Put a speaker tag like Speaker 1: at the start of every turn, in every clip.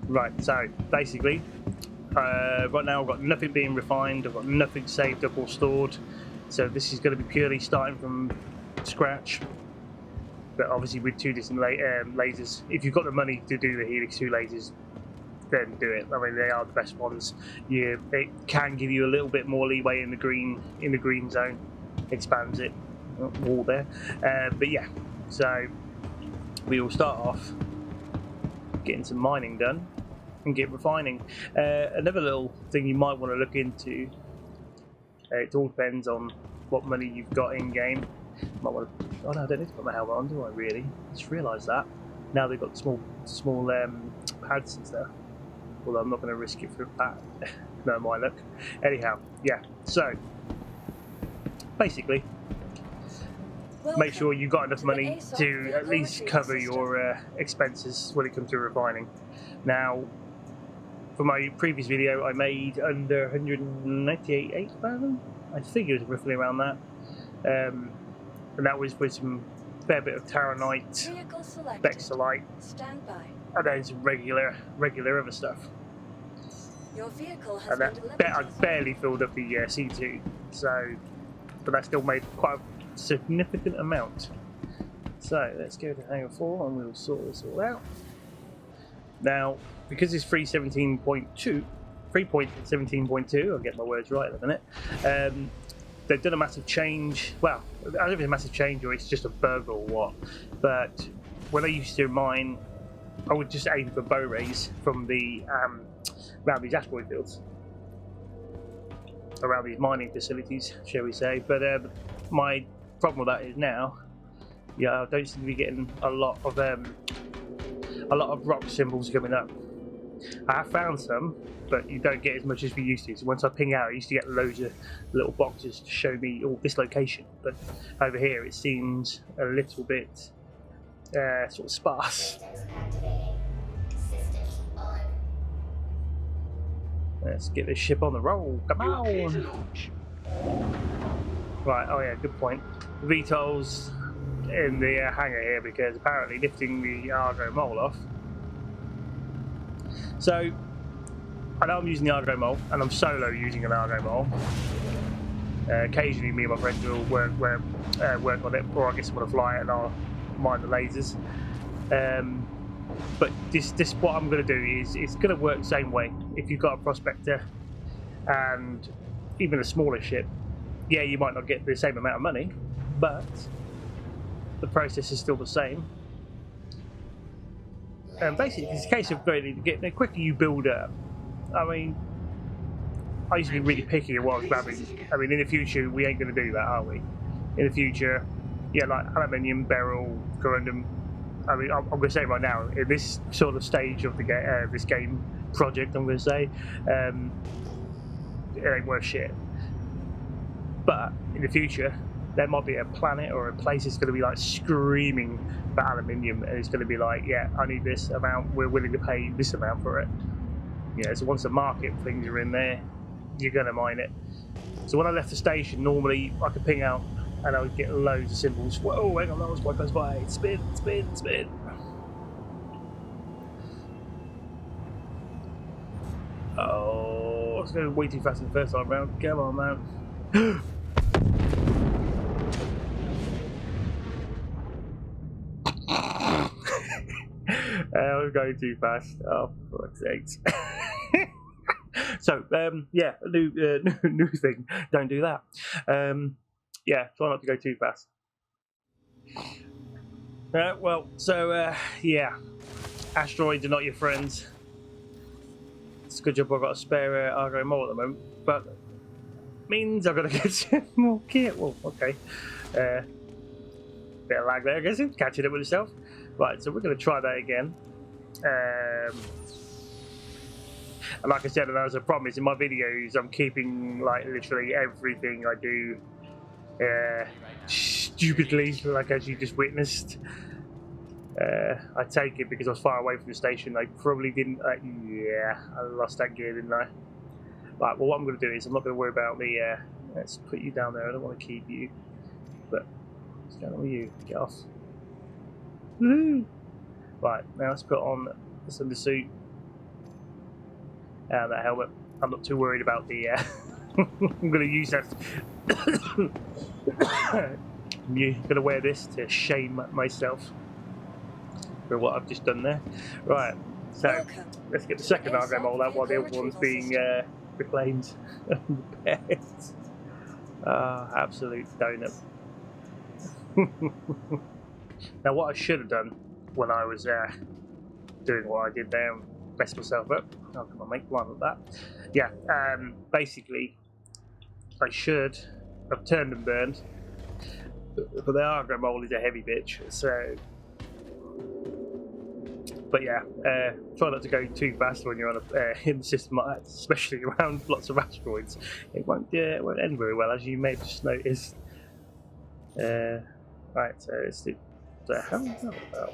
Speaker 1: Right, so basically, right now I've got nothing being refined, I've got nothing saved up or stored, so this is going to be purely starting from scratch, but obviously with two different lasers. If you've got the money to do the Helix 2 lasers, then do it. I mean, they are the best ones. Yeah, it can give you a little bit more leeway in the green zone, expands it. Wall there, but yeah, so we will start off getting some mining done and get refining. Another little thing you might want to look into, it all depends on what money you've got in game. Might want to, oh no, I don't need to put my helmet on, do I really? I just realised that. Now they've got small pads and stuff. Although I'm not going to risk it for that. No, my luck. Anyhow, yeah, so basically, make sure you've got enough money to at least cover your expenses when it comes to refining. Now, for my previous video, I made under 198,000. I think it was roughly around that, and that was with some fair bit of Taranite, Bexolite, and then some regular other stuff.
Speaker 2: Your vehicle has
Speaker 1: and that I barely filled up the C2, so but that still made quite a significant amount. So let's go to Hangar 4 and we'll sort this all out. Now, because it's 3.17.2, I'll get my words right in a minute, they've done a massive change. Well, I don't know if it's a massive change or it's just a bug or what, but when I used to mine, I would just aim for bow rays from the around these asteroid fields, around these mining facilities, shall we say. But my problem with that is now, I don't seem to be getting a lot of rock symbols coming up. I have found some, but you don't get as much as we used to. So once I ping out, I used to get loads of little boxes to show me this location. But over here, it seems a little bit sort of sparse. Let's get this ship on the roll. Come on! Right, oh yeah, good point. VTOL's in the hangar here because apparently lifting the Argo Mole off. So, I know I'm using the Argo Mole, and I'm solo using an Argo Mole. Occasionally me and my friends will work on it, or I guess I'm going to fly it and I'll mine the lasers. But this what I'm going to do is it's going to work the same way. If you've got a prospector and even a smaller ship, yeah, you might not get the same amount of money, but the process is still the same. And basically, it's a case of the quicker you build up. I mean, I used to be really picky at what I was grabbing. I mean, in the future, we ain't going to do that, are we? In the future, yeah, like aluminium, beryl, corundum. I mean, I'm going to say right now, in this sort of stage of the this game project, I'm going to say, it ain't worth shit. But in the future, there might be a planet or a place that's going to be like screaming for aluminium, and it's going to be like, yeah, I need this amount, we're willing to pay this amount for it. Yeah, so once the market things are in there, you're going to mine it. So when I left the station, normally I could ping out and I would get loads of symbols. Whoa, hang on, that was quite close by. Spin, spin, spin. Oh, I was going way too fast in the first time round. Come on, man. I was going too fast. Oh, for fuck's sakes. So, yeah, new thing. Don't do that. Yeah, try not to go too fast. Well, so, yeah. Asteroids are not your friends. It's a good job I've got a spare Argo Mole at the moment, but means I've got to get some more kit. Well, okay. Bit of lag there, I guess. It's catching up with itself. Right, so we're going to try that again. And like I said, and as I promised in my videos, I'm keeping like literally everything I do stupidly, like as you just witnessed. I take it because I was far away from the station. I probably didn't. Yeah, I lost that gear, didn't I? Right, well, what I'm going to do is I'm not going to worry about the. Let's put you down there. I don't want to keep you, but what's going on with you? Get off. Woohoo! Right, now let's put on this undersuit. that helmet. I'm not too worried about the. I'm going to use that. I'm going to wear this to shame myself for what I've just done there. Right, so
Speaker 2: Welcome
Speaker 1: let's get the second Argo Mole out while the other one's being reclaimed and repaired. Absolute donut. Now, what I should have done when I was doing what I did there and messed myself up. Oh, come on, mate, one with that. Yeah, basically, I should have turned and burned, but the Argo Mole is a heavy bitch, so. But yeah, try not to go too fast when you're on in the system like that, especially around lots of asteroids. It won't end very well, as you may have just noticed. Right, so let's do. So how is that about?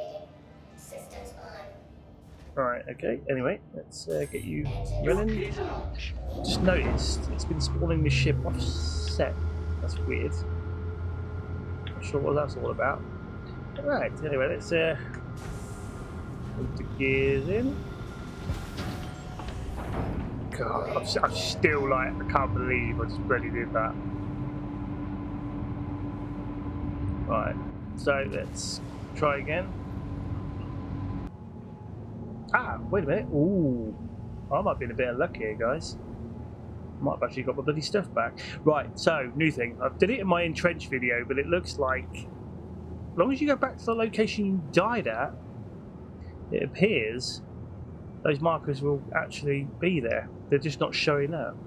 Speaker 1: Right, okay. Anyway, let's get you running. Just noticed it's been spawning the ship offset. That's weird. Not sure what that's all about. Right. Anyway, let's put the gears in. God, I'm still like, I can't believe I just bloody did that. Right, so let's try again. Ah, wait a minute. Ooh, I might be in a bit of luck here, guys. I might have actually got my bloody stuff back. Right, so, new thing. I did it in my entrench video, but it looks like, as long as you go back to the location you died at, it appears those markers will actually be there. They're just not showing up.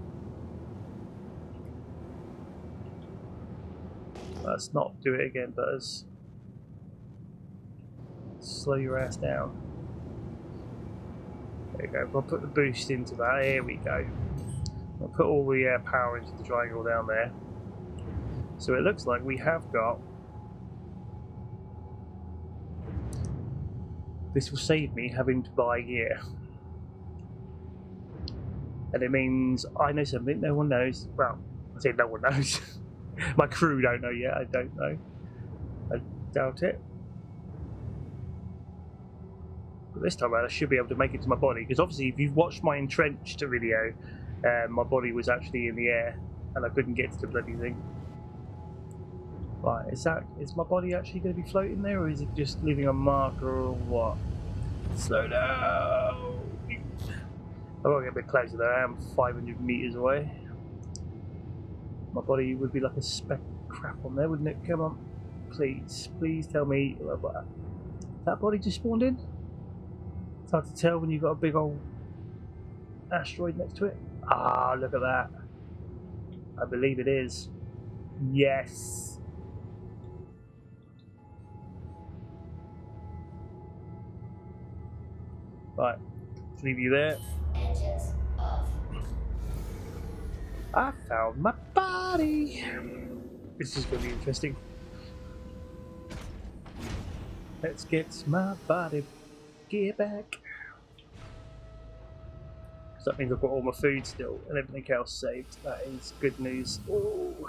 Speaker 1: Let's not do it again, Buzz. Slow your ass down. There we go. I'll put the boost into that. Here we go. I'll put all the power into the triangle down there. So it looks like we have got. This will save me having to buy gear. And it means I know something no one knows. Well, I say no one knows. My crew don't know yet. I don't know. I doubt it. But this time around I should be able to make it to my body, because obviously if you've watched my entrenched video, my body was actually in the air and I couldn't get to the bloody thing. Right, is my body actually going to be floating there, or is it just leaving a marker or what? Slow down! I won't get a bit closer though, I am 500 meters away. My body would be like a speck of crap on there, wouldn't it? Come on, please tell me that body just spawned in. It's hard to tell when you've got a big old asteroid next to it. Ah, look at that. I believe it is. Yes. Right, let's leave you there.
Speaker 2: Engines off.
Speaker 1: I found my body. This is going to be interesting. Let's get my body gear back. So that means I've got all my food still and everything else saved. That is good news. Ooh.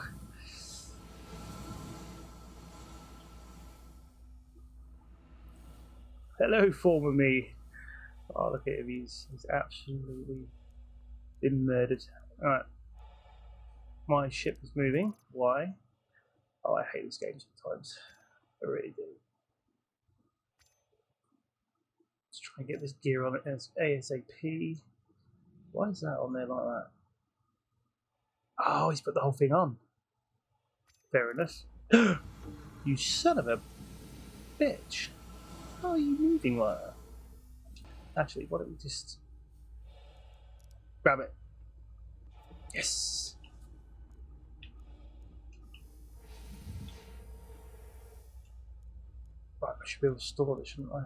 Speaker 1: Hello, former me. Oh, look at him. He's absolutely been murdered. Alright. My ship is moving. Why? Oh, I hate this game sometimes. I really do. Let's try and get this gear on it as ASAP. Why is that on there like that? Oh, he's put the whole thing on. Fair enough. You son of a bitch. How are you moving like that? Actually, why don't we just grab it? Yes. Right, I should be able to store this, shouldn't I?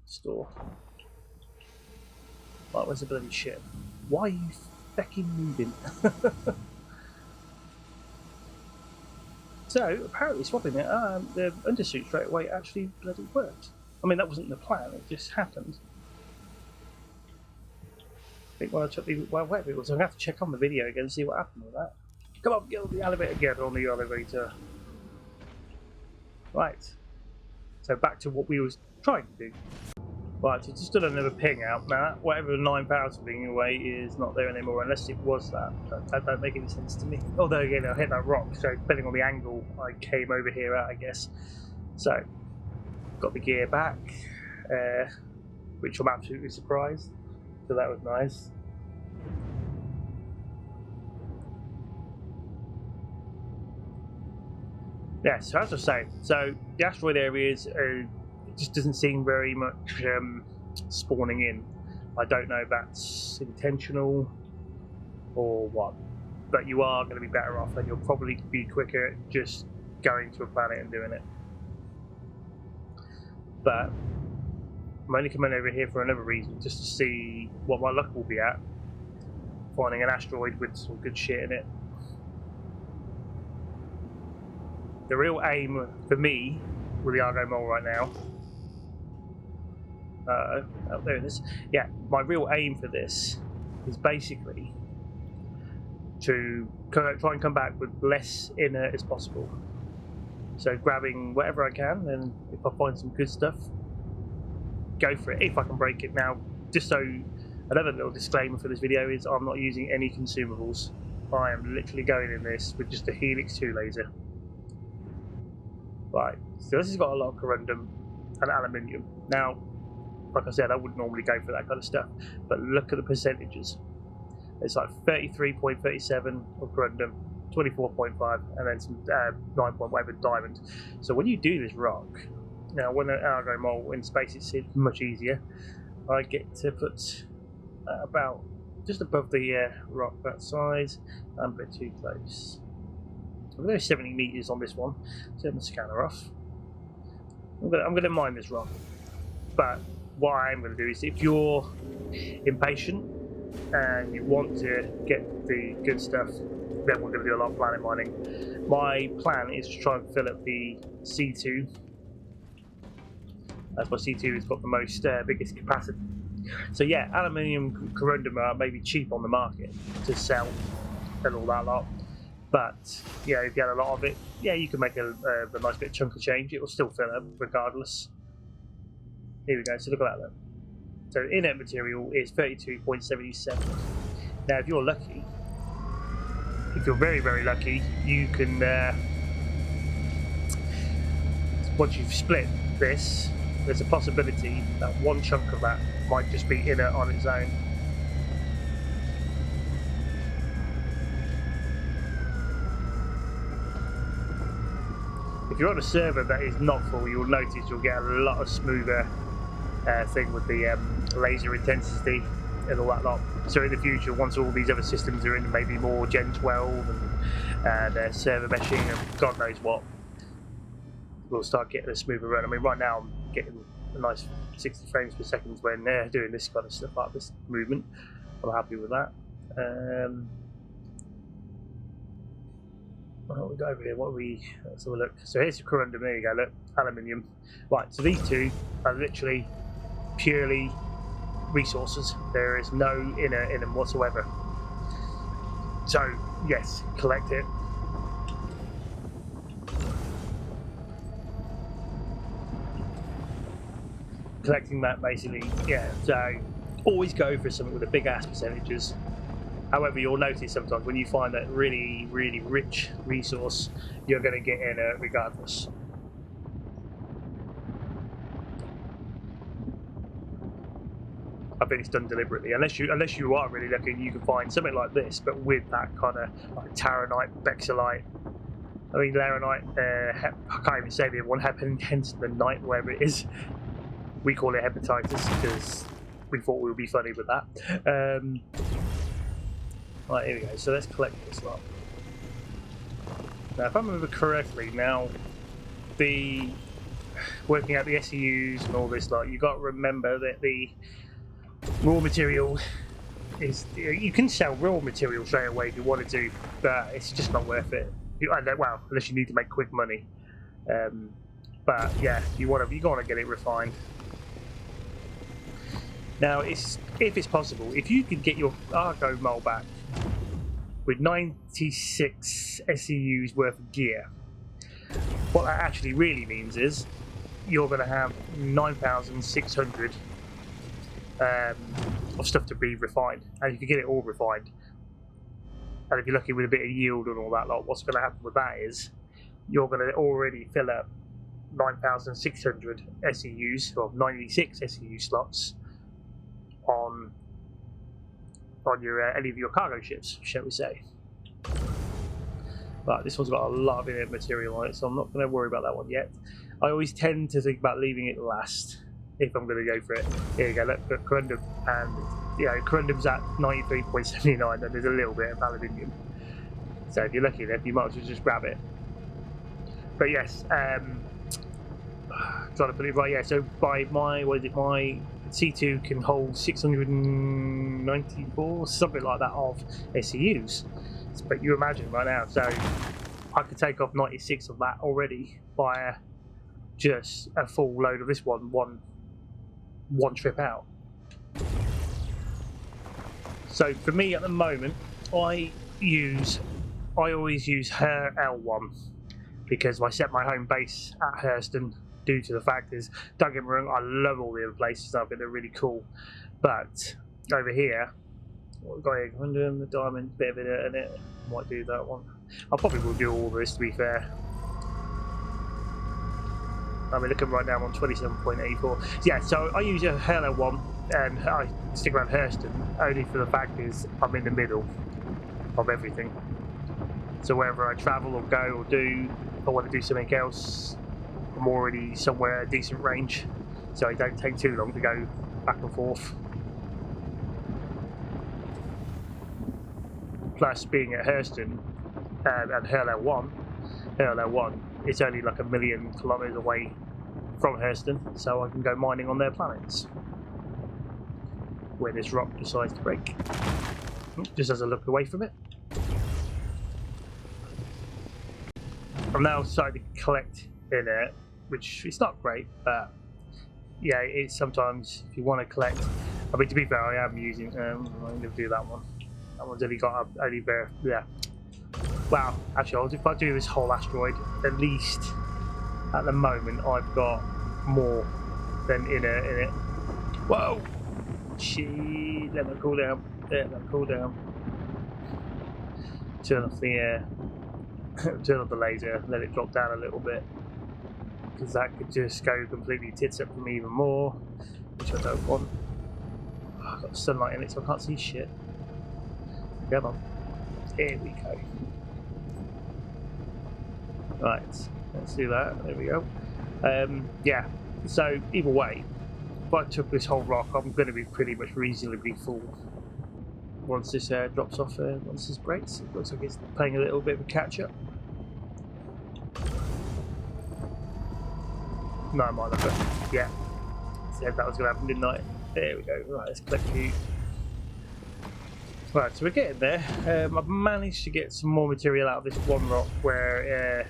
Speaker 1: Store. Right, where's the bloody ship? Why are you fucking moving? So, apparently swapping it, the undersuit straight away actually bloody worked. I mean, that wasn't the plan, it just happened. I think when I took the web it was, I'm going to have to check on the video again and see what happened with that. Come on, get on the elevator, get on the elevator. Right. So back to what we was trying to do. Right, so just done another ping out now. Whatever 9,000 being away is not there anymore, unless it was that. That don't make any sense to me. Although again, I hit that rock, so depending on the angle, I came over here out, I guess. So, got the gear back, which I'm absolutely surprised. So that was nice. Yeah, so as I was saying, so the asteroid areas it just doesn't seem very much spawning in. I don't know if that's intentional or what, but you are going to be better off, and you'll probably be quicker just going to a planet and doing it. But I'm only coming over here for another reason, just to see what my luck will be at, finding an asteroid with some good shit in it. The real aim for me with the Argo Mole right now, oh, there it is. Yeah, my real aim for this is basically to try and come back with less inner as possible. So grabbing whatever I can, and if I find some good stuff, go for it. If I can break it now, just so another little disclaimer for this video is I'm not using any consumables. I am literally going in this with just a Helix 2 laser. Right, so this has got a lot of corundum and aluminium. Now, like I said, I wouldn't normally go for that kind of stuff, but look at the percentages. It's like 33.37 of corundum, 24.5, and then some 9 point whatever diamond. So when you do this rock, now when an Argo Mole in space it's much easier. I get to put about just above the rock that size. I'm a bit too close. I'm going to 70 meters on this one. Turn the scanner off. I'm going to mine this rock. But what I'm going to do is, if you're impatient and you want to get the good stuff, then we're going to do a lot of planet mining. My plan is to try and fill up the C2. As my C2 has got the most biggest capacity. So yeah, aluminium corundum are maybe cheap on the market to sell and all that lot. But yeah, if you had a lot of it, yeah, you can make a nice bit of chunk of change. It will still fill up regardless. Here we go. So look at that then. So inert material is 32.77. Now, if you're lucky, if you're very, very lucky, you can once you've split this, there's a possibility that one chunk of that might just be inert on its own. If you're on a server that is not full, you'll notice you'll get a lot of smoother thing with the laser intensity and all that lot. So in the future, once all these other systems are in, maybe more Gen 12 and server meshing and God knows what, we'll start getting a smoother run. I mean, right now I'm getting a nice 60 frames per second when doing this kind of stuff, like this movement. I'm happy with that. What we got over here? Let's have a look. So here's the corundum. There you go. Look, aluminium. Right. So these two are literally purely resources. There is no inner in them whatsoever. So yes, collect it. Collecting that basically, yeah. So always go for something with a big ass percentages. However, you'll notice sometimes when you find that really, really rich resource, you're going to get in it regardless. I think it's done deliberately. Unless you are really lucky, you can find something like this, but with that kind of like taronite, bexolite. I mean, laranite. I can't even say the other one. Hence the night, whatever it is. We call it hepatitis because we thought we would be funny with that. Right, here we go. So let's collect this lot. Now, if I remember correctly, now the working out the SEUs and all this lot, you got to remember that the raw material is, you can sell raw material straight away if you wanted to, but it's just not worth it. Well, unless you need to make quick money. But yeah, you want to get it refined. Now, if it's possible, if you could get your Argo Mole back with 96 SEUs worth of gear, what that actually really means is you're going to have 9,600 of stuff to be refined. And if you get it all refined, and if you're lucky with a bit of yield and all that lot, what's going to happen with that is you're going to already fill up 9,600 SEUs or 96 SEU slots on your any of your cargo ships, shall we say. But this one's got a lot of inert material on it, so I'm not going to worry about that one yet. I always tend to think about leaving it last if I'm going to go for it. Here you go, look, corundum, and corundum's at 93.79, and there's a little bit of aluminium. So if you're lucky enough, you might as well just grab it. But yes, trying to put it right. Yeah, so by my my C2 can hold 694, something like that, of SEUs. But you imagine right now, so I could take off 96 of that already via just a full load of this one trip out. So for me at the moment, I always use her L1 because I set my home base at Hurston due to the fact is, don't get me wrong, I love all the other places, I think they're really cool, but over here, we've got here, the diamond, bit of it in it, might do that one. I probably will do all this, to be fair. I mean, looking right now, I'm on 27.84. Yeah, so I use a Halo one, and I stick around Hurston only for the fact is I'm in the middle of everything. So wherever I travel or go or do, if I want to do something else, I'm already somewhere a decent range, so it don't take too long to go back and forth. Plus, being at Hurston and Hurl 1, it's only like 1 million kilometres away from Hurston, so I can go mining on their planets where this rock decides to break. Just as I look away from it. I'm now starting to collect in it, which is not great, but yeah, it's sometimes if you want to collect. I mean, to be fair, I am using. I'm going to do that one. That one's only got yeah. Wow, actually, if I do this whole asteroid, at least at the moment I've got more than in it. Whoa! Shit, let me cool down. Yeah, let me cool down. Turn off the turn off the laser, let it drop down a little bit, because that could just go completely tits up for me even more, which I don't want. Oh, I've got sunlight in it, so I can't see shit. Come on, here we go. Right, let's do that. There we go. Yeah. So either way, if I took this whole rock, I'm going to be pretty much reasonably full. Once this drops off, once this breaks, it looks like it's playing a little bit of a catch-up. No, I might have. Yeah. Said that was going to happen, didn't I? There we go. Right, let's collect you. Right, so we're getting there. I've managed to get some more material out of this one rock where,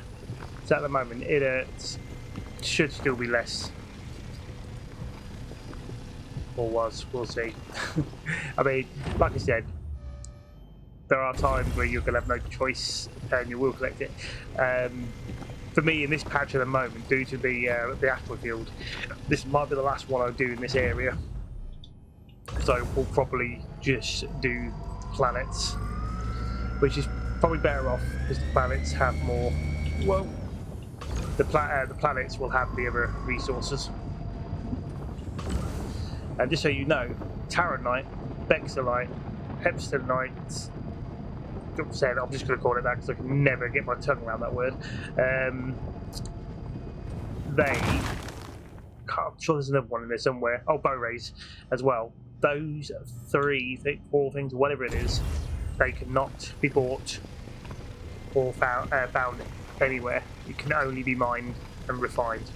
Speaker 1: so at the moment, it should still be less. Or was, we'll see. I mean, like I said, there are times where you're going to have no choice and you will collect it. For me, in this patch at the moment, due to the asteroid field, this might be the last one I do in this area. So we'll probably just do planets, which is probably better off because the planets have more. Well, the planets will have the other resources. And just so you know, Taranite, Bexelite, Hepstonite, I'm just going to call it that because I can never get my tongue around that word. I'm sure there's another one in there somewhere. Oh, Borays as well. Those 4 things, whatever it is, they cannot be bought or found anywhere. It can only be mined and refined,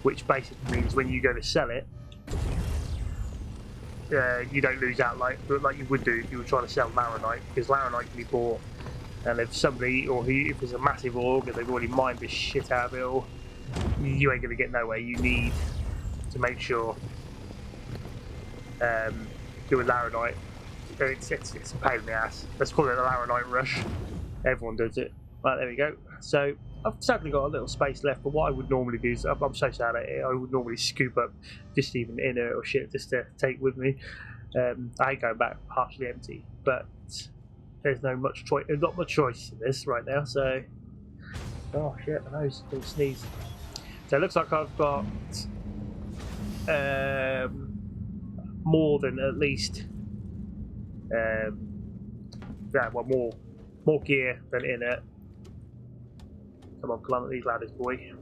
Speaker 1: which basically means when you go to sell it, you don't lose out like you would do if you were trying to sell Laranite, because Laranite can be bought, and if somebody if there's a massive org and they've already mined the shit out of it all, you ain't going to get nowhere. You need to make sure doing Laranite, it's a pain in the ass. Let's call it a Laranite rush. Everyone does it. Right, there we go. So I've sadly got a little space left, but what I would normally do is, I'm so sad at it, I would normally scoop up just even inner or shit just to take with me. I hate going back partially empty, but there's not much choice in this right now, so... Oh shit, my nose, little sneeze. So it looks like I've got more than at least more gear than in it. Come on, climb up these ladders, boy.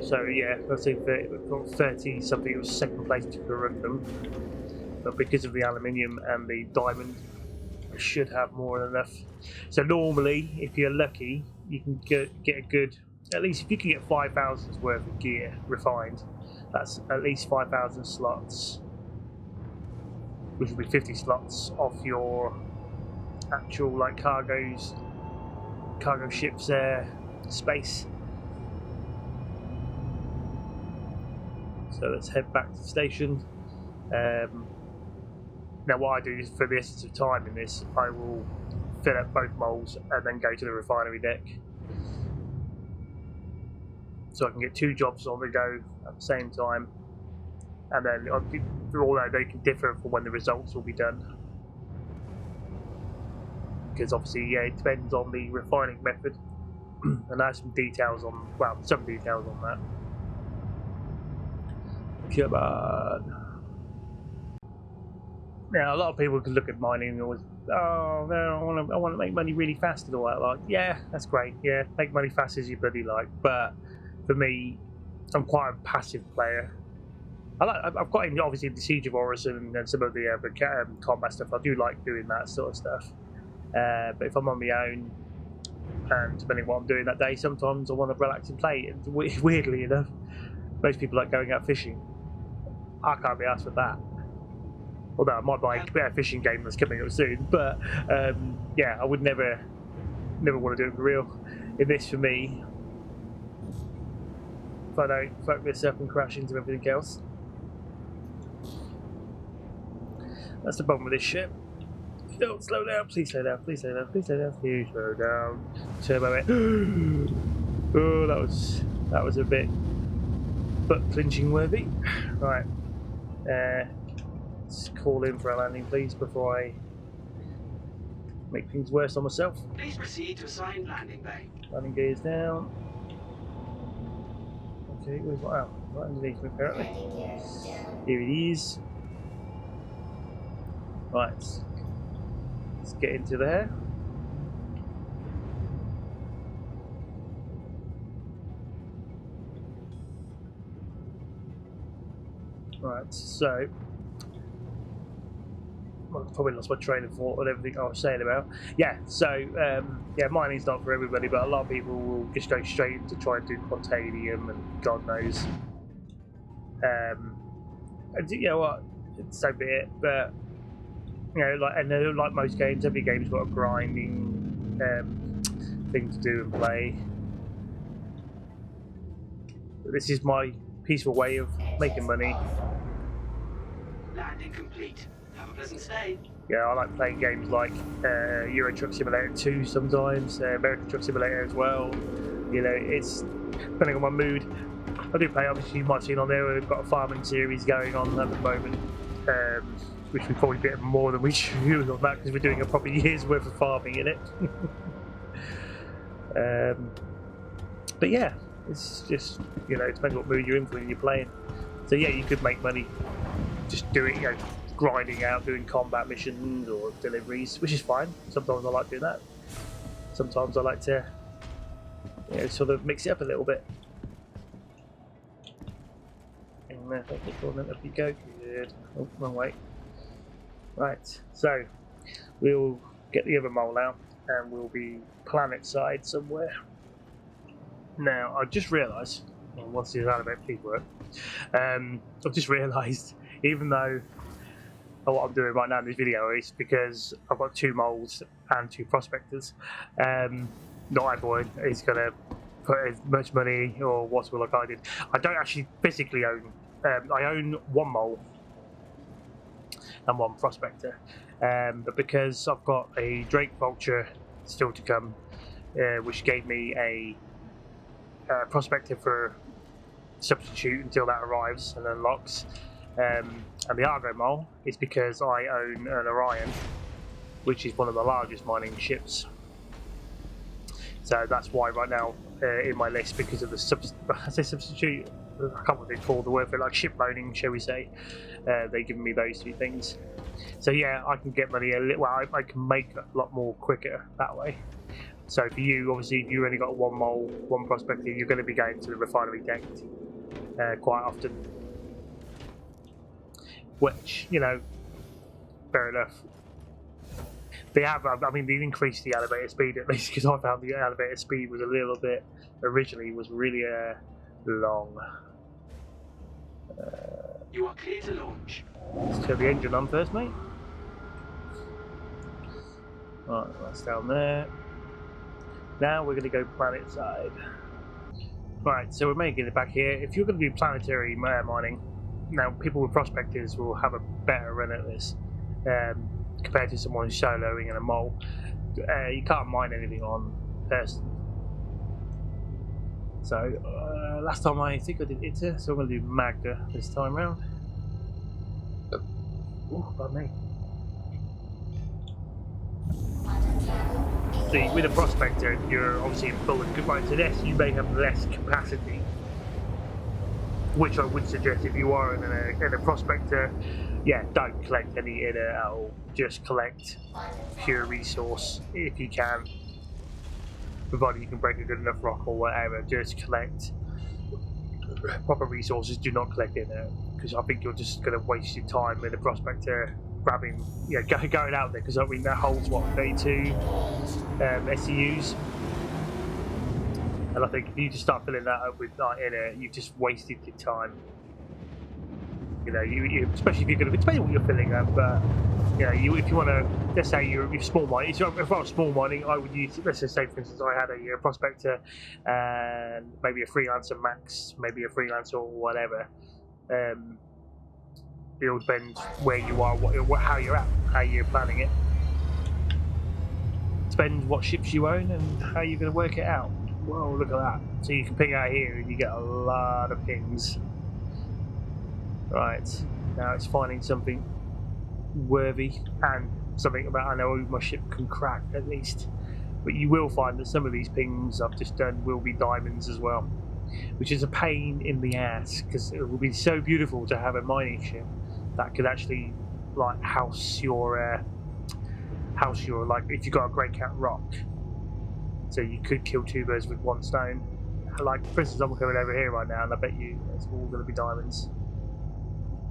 Speaker 1: So yeah, I think we've got 30 something. It was second place to correct them, but because of the aluminium and the diamond, I should have more than enough. So normally, if you're lucky, you can get a good, at least if you can get 5,000's worth of gear refined, that's at least 5,000 slots, which will be 50 slots off your actual like cargo ships space. So let's head back to the station. Now what I do is, for the essence of time in this, I will fill up both molds and then go to the refinery deck, so I can get 2 jobs on the go at the same time, and then although they can differ for when the results will be done, because obviously it depends on the refining method, and there's some details on that. Come on. Now, a lot of people can look at mining and always, oh no, I want to make money really fast and all that. Like, yeah, that's great. Yeah, make money fast as you bloody like. But for me, I'm quite a passive player. I've got in obviously the Siege of Horus and some of the combat stuff. I do like doing that sort of stuff. But if I'm on my own, and depending on what I'm doing that day, sometimes I want to relax and play. And weirdly enough, most people like going out fishing. I can't be asked for that. Although I might buy a better fishing game that's coming up soon, but yeah, I would never want to do it for real. In this, for me, if I don't fuck this up and crash into everything else, that's the problem with this ship. Don't slow down, please slow down, please slow down, please slow down, please slow down. Turbo it. Oh, that was a bit butt clinching worthy. Right. Let's call in for a landing, please, before I make things worse on myself.
Speaker 3: Please proceed to assigned landing bay.
Speaker 1: Landing gear is down. Okay, wow, right underneath me apparently. Here it is. Right, let's get into there. Right, so I've probably lost my train of thought on everything I was saying about. Yeah, so yeah, mining's not for everybody, but a lot of people will just go straight to try and do quantanium and God knows. And you know what? So be it. But you know, like most games, every game's got a grinding thing to do and play. But this is my peaceful way of making money.
Speaker 3: Landing complete. Have a pleasant stay.
Speaker 1: Yeah, I like playing games like Euro Truck Simulator 2 sometimes, American Truck Simulator as well. You know, it's depending on my mood. I do play, obviously you might have seen on there, we've got a farming series going on at the moment, which we probably bit more than we should on that because we're doing a proper year's worth of farming in it. But yeah, it's just, you know, it depends what mood you're in for when you're playing. So yeah, you could make money just doing, you know, grinding out, doing combat missions or deliveries, which is fine. Sometimes I like doing that. Sometimes I like to, you know, sort of mix it up a little bit. And up you go. Good. Oh, wrong way. Right, so we'll get the other mole out and we'll be planet side somewhere. Now, I just realised, once this animate please work, I've just realised, even though what I'm doing right now in this video is because I've got 2 moles and 2 prospectors, not everyone is going to put as much money or whatever like I did. I don't actually physically own, I own 1 mole and 1 prospector, but because I've got a Drake Vulture still to come, which gave me a prospector for substitute until that arrives and unlocks. And the Argo Mole is because I own an Orion, which is one of the largest mining ships. So that's why right now in my list, because of the substitute, I can't remember what they call the word for it, like ship loaning, shall we say. They've given me those two things. So yeah, I can get money a little. Well, I can make a lot more quicker that way. So for you, obviously, if you've only got one mole, one prospector, you're going to be going to the refinery deck quite often. Which, you know, fair enough. They have, I mean, they've increased the elevator speed at least, because I found the elevator speed was a little bit, originally was really long.
Speaker 3: You are clear to launch.
Speaker 1: Let's turn the engine on first, mate. Right, that's down there. Now we're going to go planet side. Right, so we're making it back here. If you're going to do planetary mining, now people with prospectors will have a better run at this compared to someone who's soloing in a mole. You can't mine anything on person. So last time I think I did ITER, so I'm going to do Magda this time round. Oh, by me. See, with a prospector, you're obviously in full and goodbye to this. You may have less capacity, which I would suggest if you are in a prospector. Yeah, don't collect any inner at all. Just collect pure resource if you can, provided you can break a good enough rock or whatever. Just collect proper resources. Do not collect inner, because I think you're just going to waste your time in a prospector grabbing, going out there, because I mean that holds what, 32 SCUs, and I think if you just start filling that up with inner, you've just wasted your time. You know, you especially if you're going to, depending on what you're filling up, but if you want to, let's say you're small mining. If I was small mining, I would use, let's just say for instance I had a prospector and maybe a freelancer max, maybe a freelancer or whatever. It all depends where you are, how you're at, how you're planning it. Depends what ships you own and how you're going to work it out. Whoa, look at that. So you can ping out here and you get a lot of pings. Right, now it's finding something worthy and something about, I know my ship can crack at least. But you will find that some of these pings I've just done will be diamonds as well, which is a pain in the ass, because it would be so beautiful to have a mining ship that could actually like house your like, if you got a grey cat rock, so you could kill two birds with one stone. Like for instance, I'm coming over here right now and I bet you it's all going to be diamonds.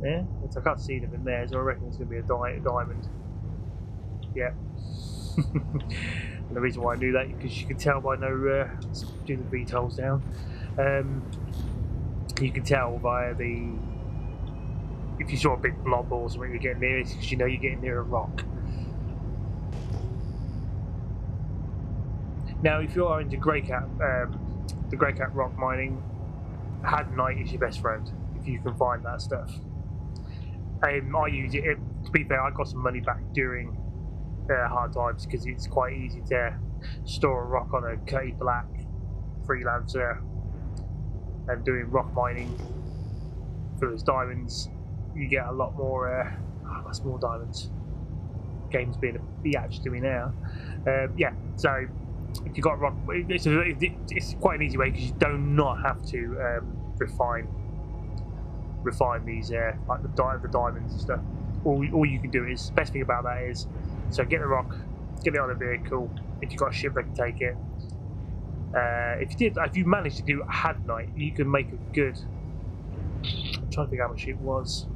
Speaker 1: Yeah, I can't see them in there, so I reckon it's going to be a diamond. Yeah. And the reason why I knew that is because you can tell by do the VTOLs down. You can tell via the, if you saw a big blob or something you're getting near, it's because you know you're getting near a rock. Now, if you're into grey cat, the grey cat rock mining, Hadnite is your best friend if you can find that stuff. I use it. To be fair, I got some money back during hard times because it's quite easy to store a rock on a Cutty Black freelancer and doing rock mining for those diamonds. You get a lot more. That's more diamonds. Game's being a biatch to me now. Yeah, so if you got rock, it's quite an easy way because you do not have to refine these like the diamonds and stuff. All you can do is, best thing about that is, so get the rock, get it on a vehicle. If you've got a ship that can take it. If you manage to do Hadnite, you can make a good. I'm trying to think how much it was.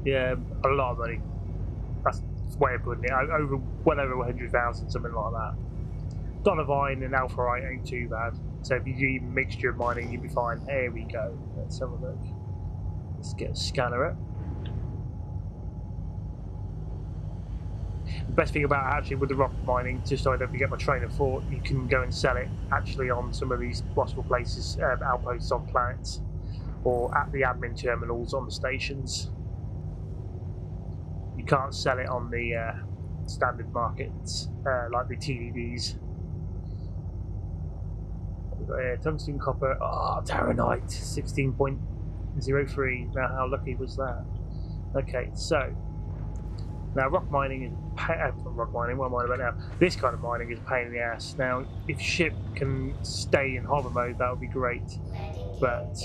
Speaker 1: Yeah, a lot of money. That's the way of putting it. Well over 100,000, something like that. Donovine and Alpharite ain't too bad. So if you do even mixture of mining, you'll be fine. Here we go. Let's have a look. Let's get a scanner up. The best thing about actually with the rock mining, just so I don't forget my train of thought, you can go and sell it actually on some of these possible places, outposts on planets, or at the admin terminals on the stations. You can't sell it on the standard markets, like the TDDs. We've got here tungsten, copper, taronite, 16.03. Now, how lucky was that? Okay, so now rock mining is rock mining. What am I about now? This kind of mining is a pain in the ass. Now, if ship can stay in hover mode, that would be great. But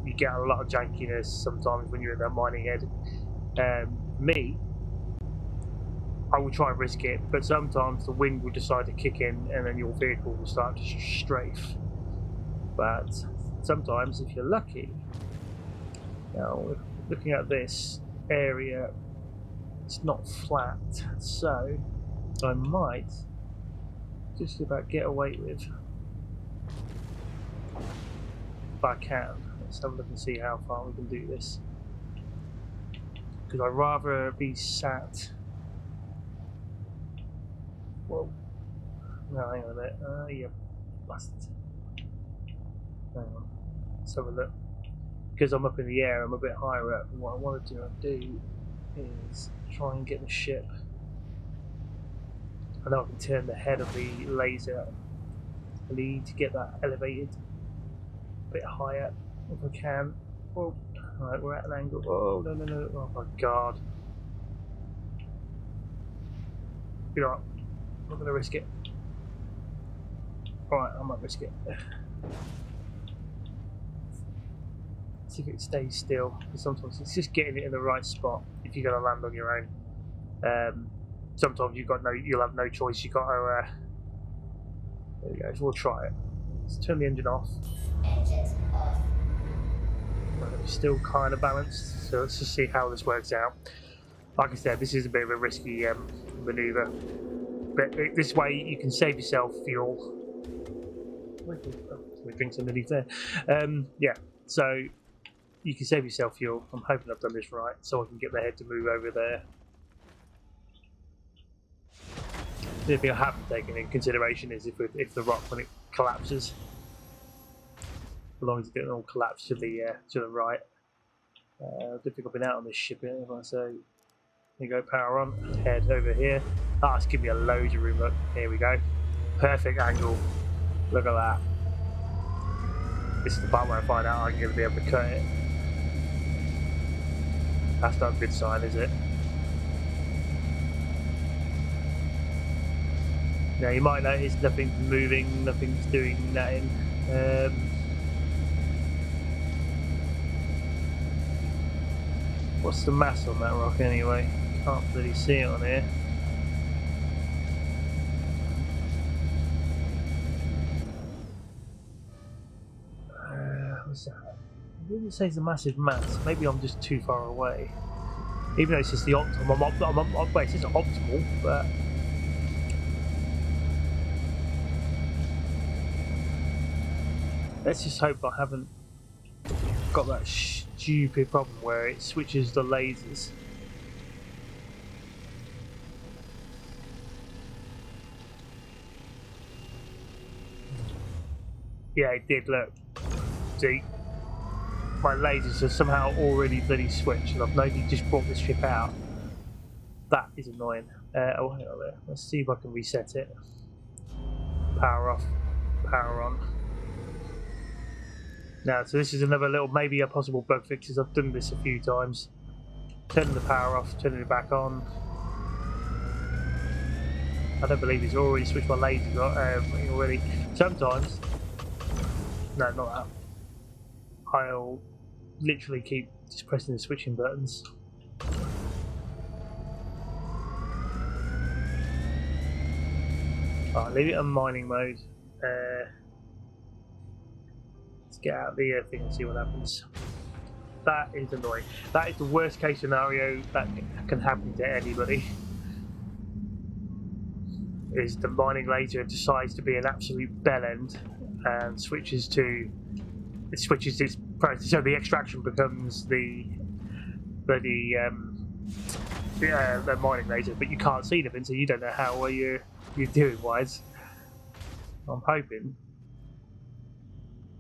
Speaker 1: you get a lot of jankiness sometimes when you're in that mining head. Me, I will try and risk it, but sometimes the wind will decide to kick in, and then your vehicle will start to strafe. But sometimes, if you're lucky, now looking at this area, it's not flat, so I might just about get away with, if I can. Let's have a look and see how far we can do this, because I'd rather be sat. Whoa. No, hang on a minute. Yeah, bastard. Hang on. Let's have a look. Because I'm up in the air, I'm a bit higher up, and what I want to do is try and get the ship. I know I can turn the head of the laser. I need to get that elevated a bit higher if I can. Oh, alright, we're at an angle. Oh, no, no, no. Oh my god. You know what? I'm not going to risk it. Alright, I might risk it. See if it stays still, because sometimes it's just getting it in the right spot if you're going to land on your own. Sometimes you'll have no choice. You got to. There we go. So we'll try it. Let's turn the engine off.
Speaker 2: Engines off.
Speaker 1: Right, it's still kind of balanced, so let's just see how this works out. Like I said, this is a bit of a risky manoeuvre, but this way you can save yourself fuel. Let me drink some underneath there. Yeah, so you can save yourself fuel. I'm hoping I've done this right, so I can get the head to move over there. The thing I haven't taken into consideration is if the rock, when it collapses, as long as it doesn't all collapse to the right. I don't think I've been out on this ship yet. If I say, here you go, power on, head over here. It's giving me a load of room. Look, here we go, perfect angle. Look at that. This is the part where I find out I'm going to be able to cut it. That's not a good sign, is it? Now you might notice nothing's moving, nothing's doing nothing. What's the mass on that rock anyway? Can't really see it on here. What's that? It didn't say it's a massive mass. Maybe I'm just too far away. Even though it's just the optimal. Wait, it's optimal, but. Let's just hope I haven't got that stupid problem where it switches the lasers. Yeah, it did, look. See? My lasers are somehow already bloody switched, and I've maybe just brought this ship out. That is annoying. Oh, hang on there. Let's see if I can reset it. Power off, power on. Now, so this is another little, maybe a possible bug fix, as I've done this a few times. Turning the power off, turning it back on. I don't believe it's already switched my lasers already. Sometimes, no, not that. I'll literally keep just pressing the switching buttons. Alright, leave it on mining mode. Let's get out the thing and see what happens. That is annoying. That is the worst case scenario that can happen to anybody. Is the mining laser decides to be an absolute bellend and switches its process, so the extraction becomes the mining laser, but you can't see anything, so you don't know how you're doing wise. I'm hoping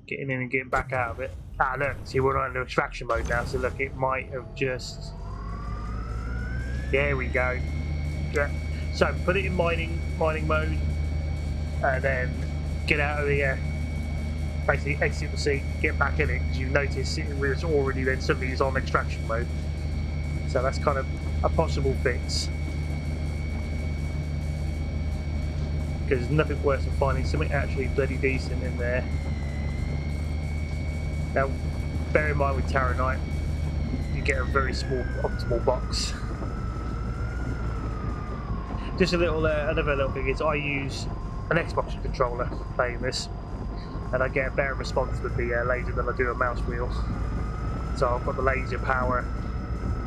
Speaker 1: getting in and getting back out of it. Look, see, we're on extraction mode now, so look, it might have just. There we go. Yeah. So put it in mining mode, and then get out of the basically exit the seat, get back in it, because you notice it was already then suddenly it's on extraction mode. So that's kind of a possible fix. Because there's nothing worse than finding something actually bloody decent in there. Now, bear in mind with Taranite, you get a very small optimal box. Just a little, another little thing is I use an Xbox controller playing this, and I get a better response with the laser than I do a mouse wheel. So I've got the laser power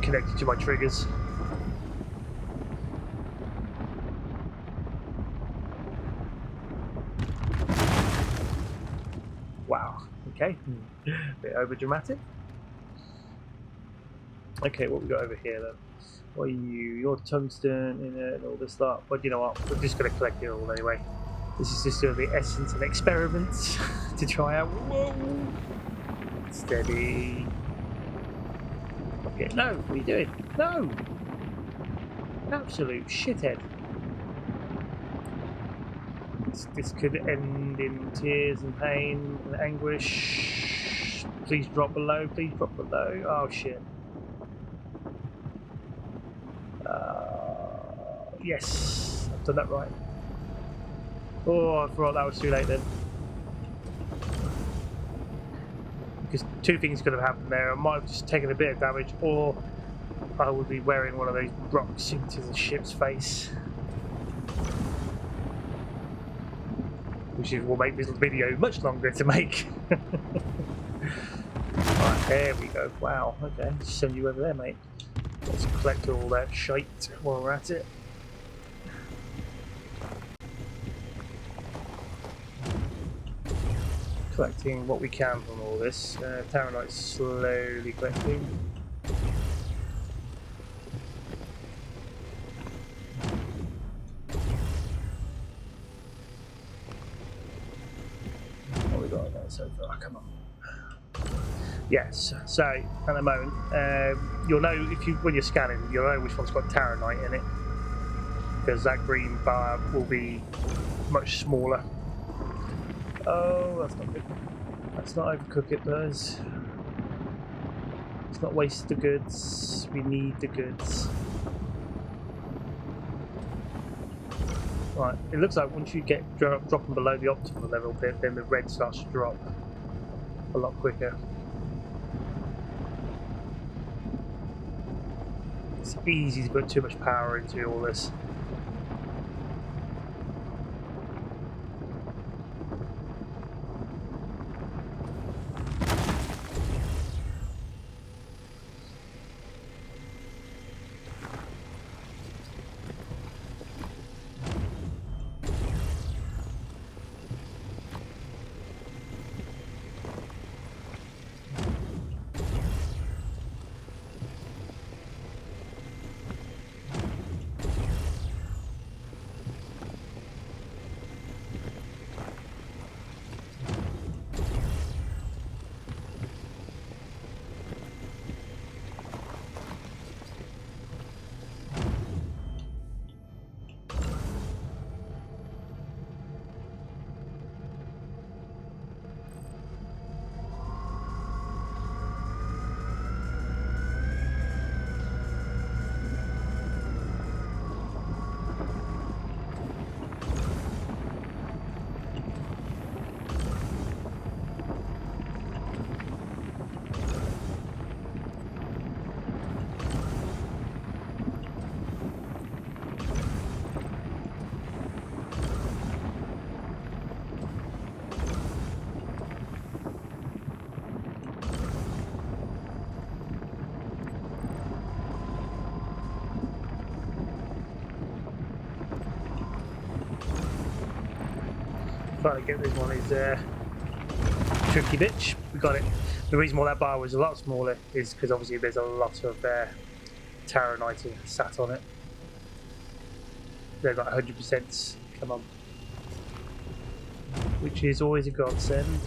Speaker 1: connected to my triggers. Wow, okay, bit over dramatic. Okay, what we got over here then? What are you? Your tungsten in it and all this stuff. But you know what? We're just going to collect it all anyway. This is just going to be essence and experiments to try out. Whoa! Steady. Okay, no, what are you doing? No! Absolute shithead. This could end in tears and pain and anguish. Please drop below, please drop below. Oh shit. Yes, I've done that right. Oh, I forgot that was too late then. Because two things could have happened there. I might have just taken a bit of damage, or I would be wearing one of those rocks into the ship's face. Which will make this video much longer to make. Right, there we go. Wow, okay, send you over there, mate. Let's collect all that shite while we're at it. Collecting what we can from all this. Taranite's slowly collecting. What we got there so far? Come on. Yes. So at the moment, you'll know when you're scanning, you'll know which one's got Taranite in it, because that green bar will be much smaller. Oh, that's not good. Let's not overcook it, guys. Let's not waste the goods. We need the goods. Right, it looks like once you get dropping below the optimal level bit, then the red starts to drop a lot quicker. It's easy to put too much power into all this. Trying to get this one is tricky bitch. We got it. The reason why that bar was a lot smaller is because obviously there's a lot of Taranite sat on it. They've got 100%. Come on, which is always a godsend.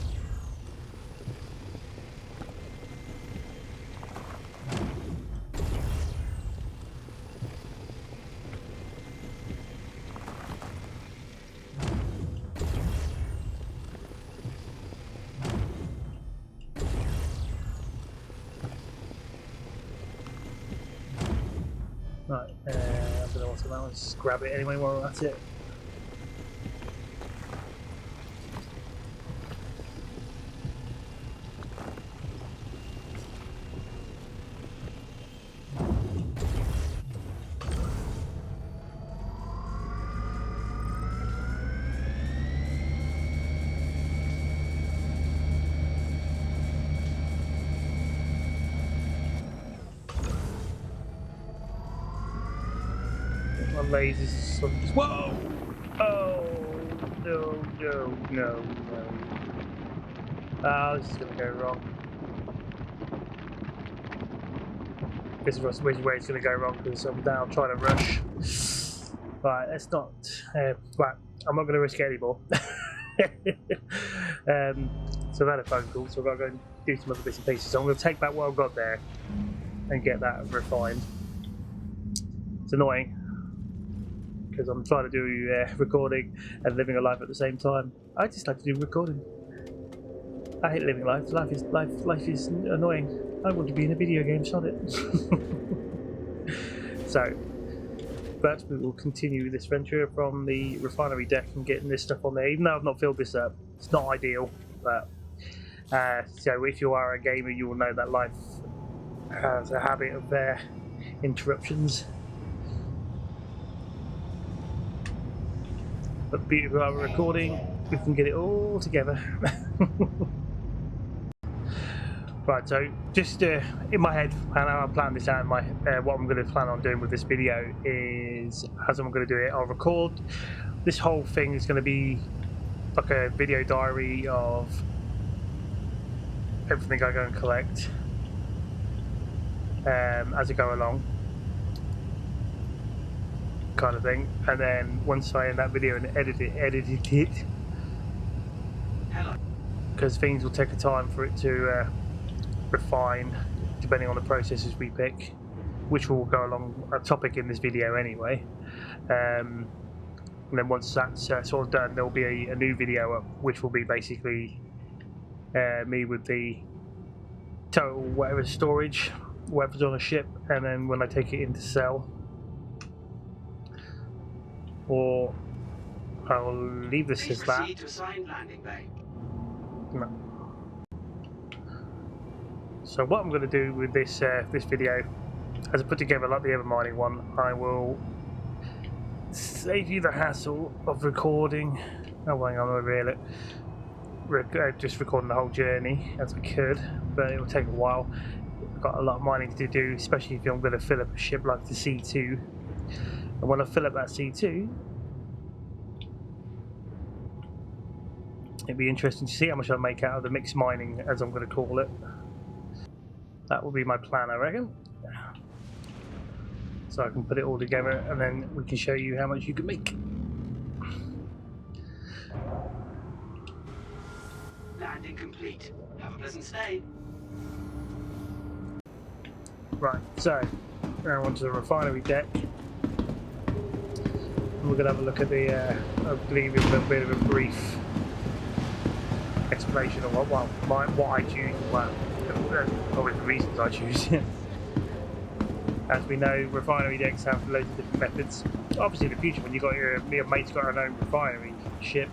Speaker 1: Right, I don't know what's about. Let's just grab it anyway while we're at it. My lasers sort of just, whoa! Oh no no no no! Ah, this is gonna go wrong. This is where it's gonna go wrong because I'm now trying to rush. Right, let's not. Right, I'm not gonna risk it anymore. So I've had a phone call, so I've got to go and do some other bits and pieces. So I'm going to take back what I've got there and get that refined. It's annoying because I'm trying to do recording and living a life at the same time. I just like to do recording. I hate living life. Life is annoying. I want to be in a video game, shot it. So, but we will continue this venture from the refinery deck and getting this stuff on there. Even though I've not filled this up, it's not ideal. But so if you are a gamer, you will know that life has a habit of interruptions. But beautiful while we're recording, we can get it all together. Right, so just in my head, and I'll plan this out in my what I'm going to plan on doing with this video is, as I'm going to do it, I'll record. This whole thing is going to be like a video diary of everything I go and collect as I go along, kind of thing. And then once I end that video and edit it, because things will take a time for it to refine depending on the processes we pick, which will go along a topic in this video anyway. And then once that's sort of done, there'll be a new video up, which will be basically me with the total whatever storage, whatever's on a ship, and then when I take it into sell, or I'll leave this as that.
Speaker 3: To assigned landing bay.
Speaker 1: No. So what I'm going to do with this this video, as I put together like the other mining one, I will save you the hassle of recording. Oh, hang on, I'll reel it. Just recording the whole journey as I could, but it will take a while. I've got a lot of mining to do, especially if I'm going to fill up a ship like the C2. And when I fill up that C2, it'd be interesting to see how much I make out of the mixed mining, as I'm going to call it. That will be my plan, I reckon. So I can put it all together and then we can show you how much you can make.
Speaker 3: Landing complete. Have a pleasant stay.
Speaker 1: Right, so now onto the refinery deck. We're going to have a look at the, I believe it's a little bit of a brief explanation of what I choose, probably the reasons I choose. As we know, refinery decks have loads of different methods. Obviously in the future, when you've got your mate's got an own refinery ship,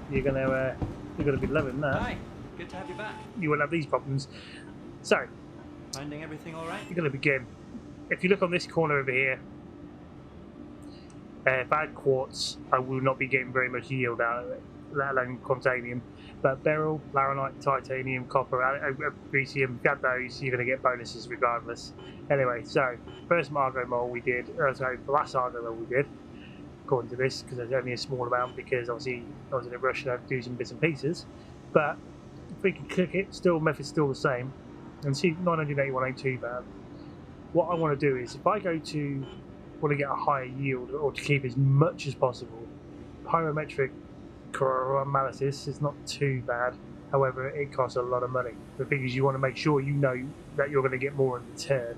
Speaker 1: you're gonna be loving that.
Speaker 4: Hi, good to have you back.
Speaker 1: You won't have these problems. So,
Speaker 4: Finding everything all right?
Speaker 1: you're gonna begin. If you look on this corner over here, if I had quartz, I will not be getting very much yield out of it, let alone titanium. But beryl, laranite, titanium, copper, Breccium, if you had those, you're going to get bonuses regardless. Anyway, so first Argo mole we did, sorry, the last Argo mole we did, according to this, because there's only a small amount, because obviously I was in a rush and I had to do some bits and pieces. But if we can click it, still method's still the same, and see 981 ain't too bad. What I want to do is, if I want to get a higher yield, or to keep as much as possible, pyrometric analysis is not too bad. However, it costs a lot of money. The thing is, you want to make sure you know that you're going to get more in return.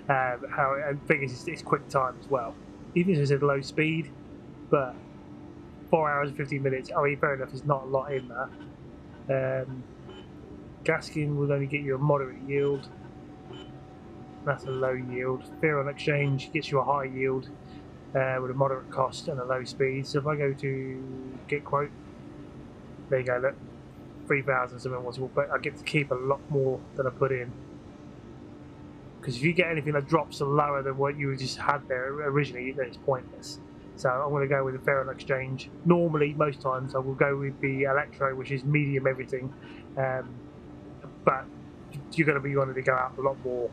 Speaker 1: The thing is, it's quick time as well. Even if it's at low speed, but 4 hours and 15 minutes, I mean, fair enough, there's not a lot in that. Gasking will only get you a moderate yield. That's a low yield. Fear on exchange gets you a high yield with a moderate cost and a low speed. So if I go to get quote, there you go, look, 3,000 something was, but I get to keep a lot more than I put in. Because if you get anything that drops lower than what you just had there originally, then it's pointless. So I'm going to go with the fair on exchange. Normally, most times, I will go with the electro, which is medium everything, but you're going to be wanting to go out a lot more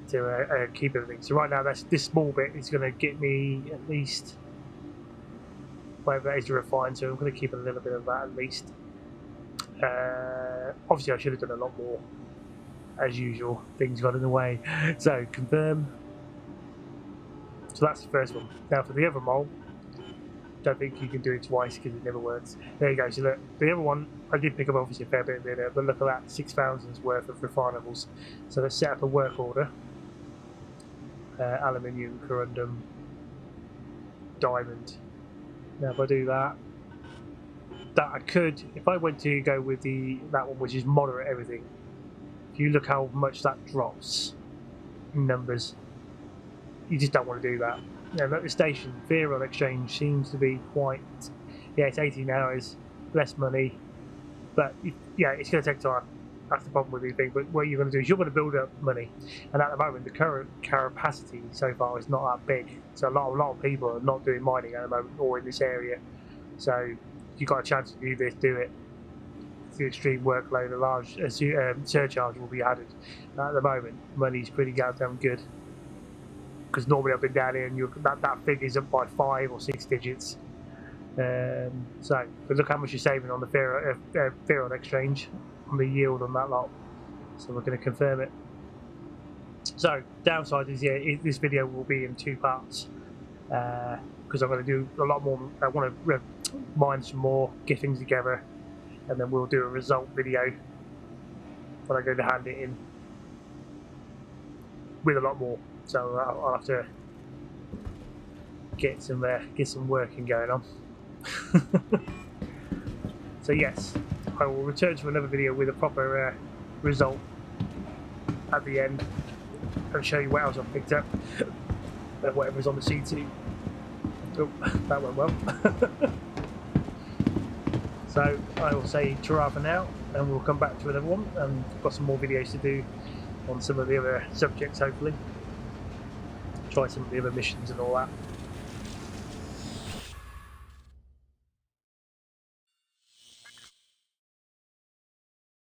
Speaker 1: to keep everything. So right now, this small bit is going to get me at least whatever that is to refine. So I'm going to keep a little bit of that at least. Obviously, I should have done a lot more. As usual, things got in the way. So confirm. So that's the first one. Now for the other mole, don't think you can do it twice because it never works. There you go. So look, the other one, I did pick up obviously a fair bit there, but look at that, 6,000's worth of refinables. So let's set up a work order. Aluminium, corundum, diamond. Now if I do that I could, if I went to go with that one which is moderate everything, if you look how much that drops in numbers, you just don't want to do that. Now at the station, fear on exchange seems to be quite, yeah, it's 18 hours, less money, but yeah, it's going to take time. That's the problem with these things. But what you're going to do is you're going to build up money, and at the moment the current capacity so far is not that big. So a lot of people are not doing mining at the moment or in this area. So if you've got a chance to do this, do it. The extreme workload, a large surcharge will be added. At the moment, money's pretty goddamn good. Because normally I've been down here and that figure's up by 5 or 6 digits. But look how much you're saving on the fear on exchange, on the yield on that lot. So we're going to confirm it. So downside is, yeah, this video will be in 2 parts. Because I'm going to do a lot more. I want to mine some more, get things together, and then we'll do a result video when I go to hand it in with a lot more. So I'll have to get some working going on. So yes, I will return to another video with a proper result at the end and show you what else I've picked up and whatever's on the CT. Oh, that went well. So I will say ta-ra for now, and we'll come back to another one, and I've got some more videos to do on some of the other subjects hopefully. Try some of the other missions and all that.